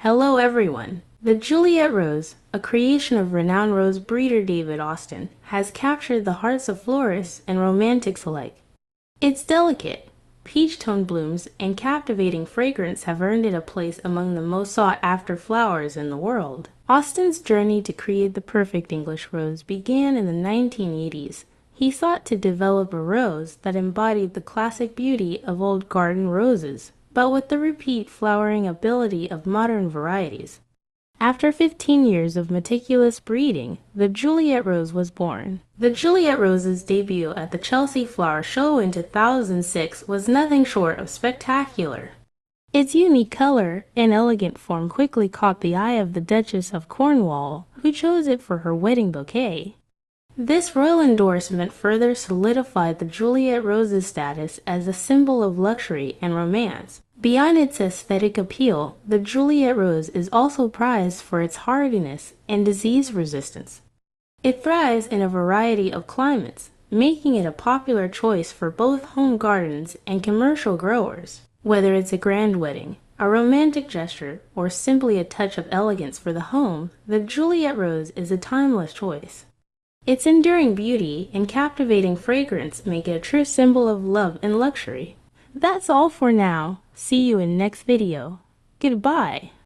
Hello everyone! The Juliet Rose, a creation of renowned rose breeder David Austin, has captured the hearts of florists and romantics alike. Its delicate, peach-toned blooms and captivating fragrance have earned it a place among the most sought-after flowers in the world. Austin's journey to create the perfect English rose began in the 1980s. He sought to develop a rose that embodied the classic beauty of old garden roses, but with the repeat flowering ability of modern varieties. After 15 years of meticulous breeding, the Juliet Rose was born. The Juliet Rose's debut at the Chelsea Flower Show in 2006 was nothing short of spectacular. Its unique color and elegant form quickly caught the eye of the Duchess of Cornwall, who chose it for her wedding bouquet. This royal endorsement further solidified the Juliet Rose's status as a symbol of luxury and romance. Beyond its aesthetic appeal, the Juliet Rose is also prized for its hardiness and disease resistance. It thrives in a variety of climates, making it a popular choice for both home gardens and commercial growers. Whether it's a grand wedding, a romantic gesture, or simply a touch of elegance for the home, the Juliet Rose is a timeless choice. Its enduring beauty and captivating fragrance make it a true symbol of love and luxury. That's all for now. See you in next video. Goodbye.